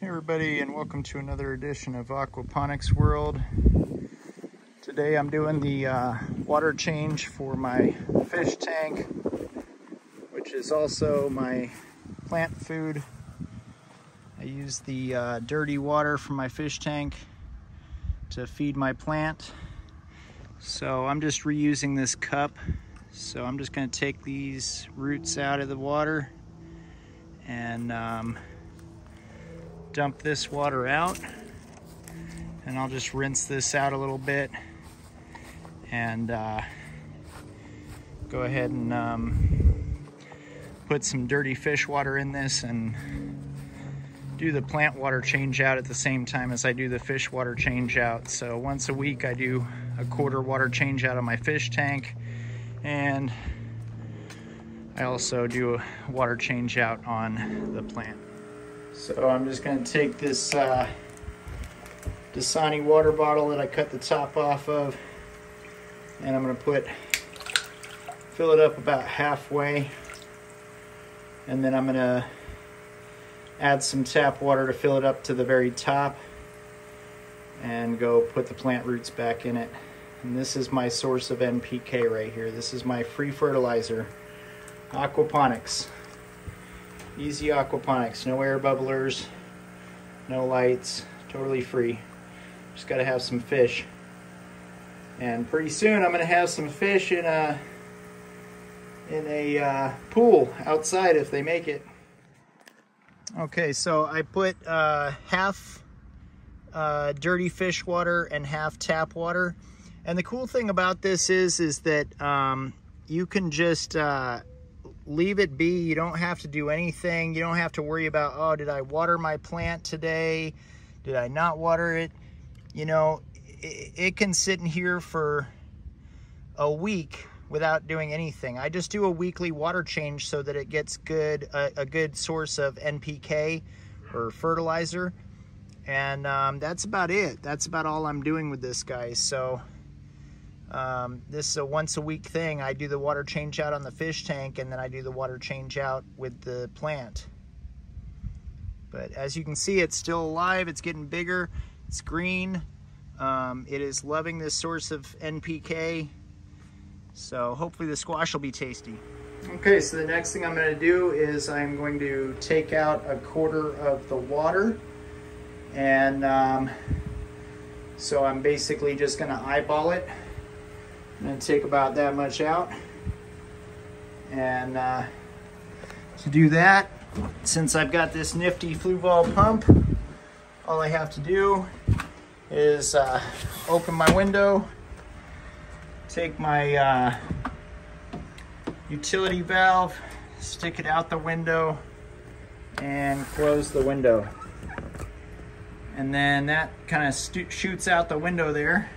Hey everybody, and welcome to another edition of Aquaponics World. Today I'm doing the water change for my fish tank, which is also my plant food. I use the dirty water from my fish tank to feed my plant. So I'm just reusing this cup. So I'm just going to take these roots out of the water and dump this water out, and I'll just rinse this out a little bit and go ahead and put some dirty fish water in this and do the plant water change out at the same time as I do the fish water change out. So once a week I do a quarter water change out of my fish tank, and I also do a water change out on the plant. So I'm just going to take this Dasani water bottle that I cut the top off of, and I'm going to fill it up about halfway, and then I'm going to add some tap water to fill it up to the very top and go put the plant roots back in it. And this is my source of NPK right here. This is my free fertilizer, Aquaponics. Easy aquaponics, no air bubblers, no lights, totally free. Just got to have some fish. And pretty soon I'm going to have some fish in a pool outside if they make it. Okay, so I put half dirty fish water and half tap water. And the cool thing about this is that you can just leave it be. You don't have to do anything. You don't have to worry about, oh, did I water my plant today? Did I not water it? You know, it can sit in here for a week without doing anything. I just do a weekly water change so that it gets a good source of NPK or fertilizer. And that's about it. That's about all I'm doing with this, guys. So this is a once a week thing. I do the water change out on the fish tank, and then I do the water change out with the plant. But as you can see, it's still alive. It's getting bigger. It's green. It is loving this source of NPK. So hopefully the squash will be tasty. Okay, so the next thing I'm going to do is I'm going to take out a quarter of the water. And so I'm basically just going to eyeball it. I'm going to take about that much out, and to do that, since I've got this nifty flue valve pump, all I have to do is open my window, take my utility valve, stick it out the window, and close the window. And then that kind of shoots out the window there.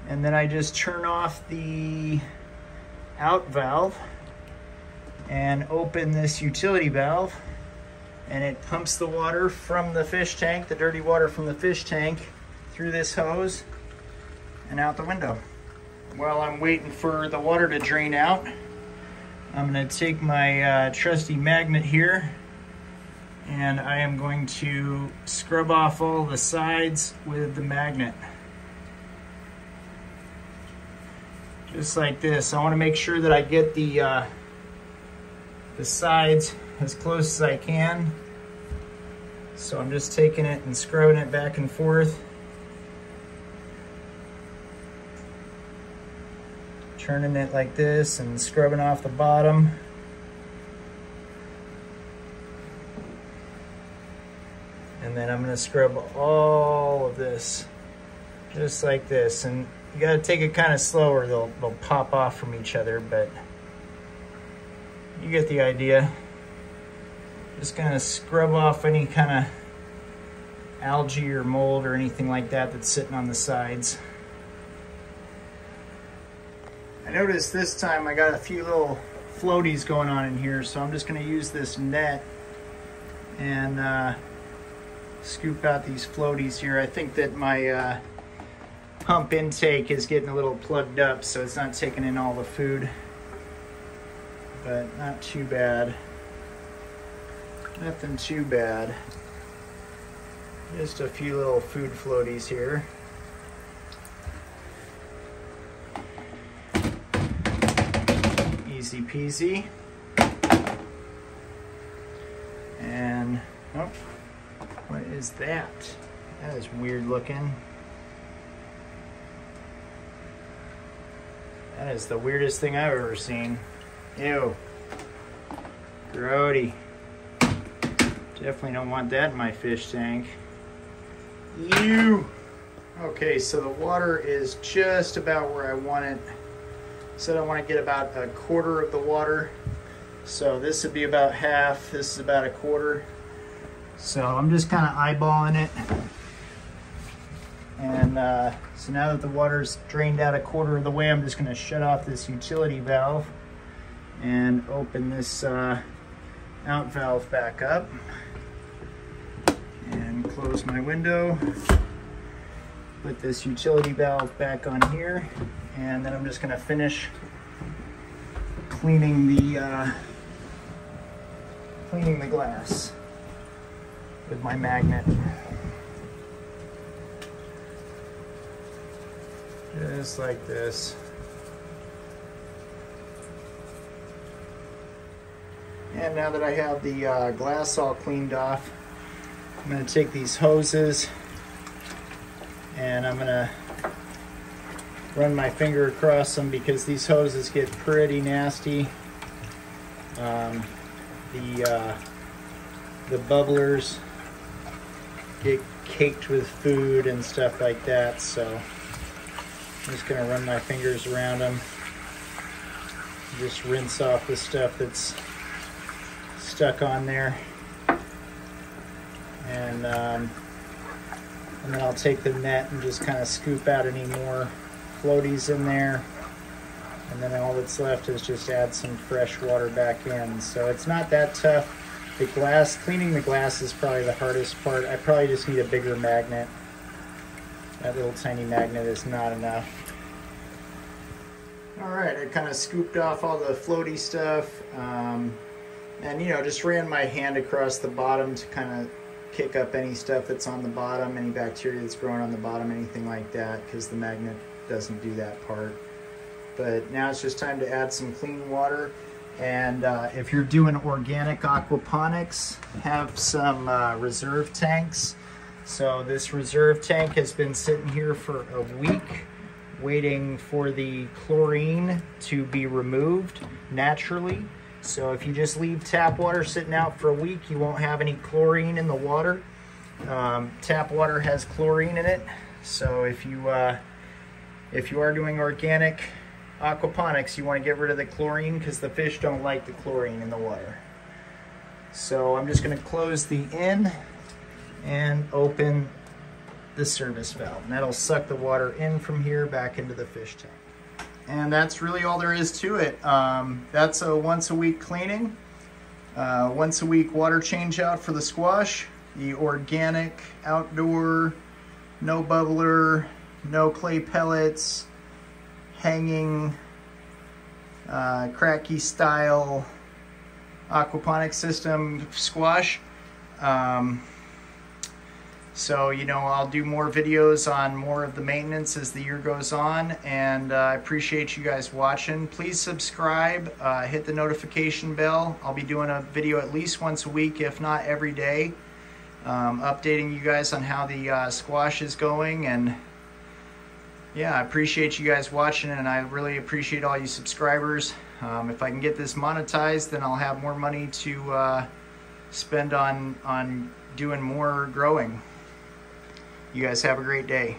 And then I just turn off the out valve and open this utility valve, and it pumps the water from the fish tank, the dirty water from the fish tank, through this hose and out the window. While I'm waiting for the water to drain out, I'm going to take my trusty magnet here, and I am going to scrub off all the sides with the magnet. Just like this. I want to make sure that I get the sides as close as I can. So I'm just taking it and scrubbing it back and forth. Turning it like this and scrubbing off the bottom. And then I'm going to scrub all of this just like this. And you got to take it kind of slower. They'll pop off from each other, but you get the idea. Just going to scrub off any kind of algae or mold or anything like that that's sitting on the sides. I noticed this time I got a few little floaties going on in here, so I'm just going to use this net and scoop out these floaties here. I think that my pump intake is getting a little plugged up, so it's not taking in all the food, but not too bad. Nothing too bad. Just a few little food floaties here. Easy peasy. And, oh, what is that? That is weird looking. That is the weirdest thing I've ever seen. Ew. Grody. Definitely don't want that in my fish tank. Ew. Okay, so the water is just about where I want it. Said I want to get about a quarter of the water. So this would be about half. This is about a quarter. So I'm just kind of eyeballing it. And so now that the water's drained out a quarter of the way, I'm just going to shut off this utility valve and open this out valve back up and close my window. Put this utility valve back on here, and then I'm just going to finish cleaning the glass with my magnet. Just like this. And now that I have the glass all cleaned off, I'm going to take these hoses and I'm going to run my finger across them because these hoses get pretty nasty. The bubblers get caked with food and stuff like that, so I'm just going to run my fingers around them. Just rinse off the stuff that's stuck on there. And then I'll take the net and just kind of scoop out any more floaties in there. And then all that's left is just add some fresh water back in. So it's not that tough. The glass, cleaning the glass is probably the hardest part. I probably just need a bigger magnet. That little tiny magnet is not enough. All right, I kind of scooped off all the floaty stuff. And you know, just ran my hand across the bottom to kind of kick up any stuff that's on the bottom, any bacteria that's growing on the bottom, anything like that, because the magnet doesn't do that part. But now it's just time to add some clean water. And if you're doing organic aquaponics, have some reserve tanks. So this reserve tank has been sitting here for a week, waiting for the chlorine to be removed naturally. So if you just leave tap water sitting out for a week, you won't have any chlorine in the water. Tap water has chlorine in it. So if you are doing organic aquaponics, you want to get rid of the chlorine because the fish don't like the chlorine in the water. So I'm just going to close the in and open the service valve. And that'll suck the water in from here back into the fish tank. And that's really all there is to it. That's a once a week cleaning, once a week water change out for the squash, the organic outdoor, no bubbler, no clay pellets, hanging, cracky style aquaponics system squash. So, you know, I'll do more videos on more of the maintenance as the year goes on, and I appreciate you guys watching. Please subscribe, hit the notification bell. I'll be doing a video at least once a week, if not every day, updating you guys on how the squash is going. And yeah, I appreciate you guys watching, and I really appreciate all you subscribers. If I can get this monetized, then I'll have more money to spend on doing more growing. You guys have a great day.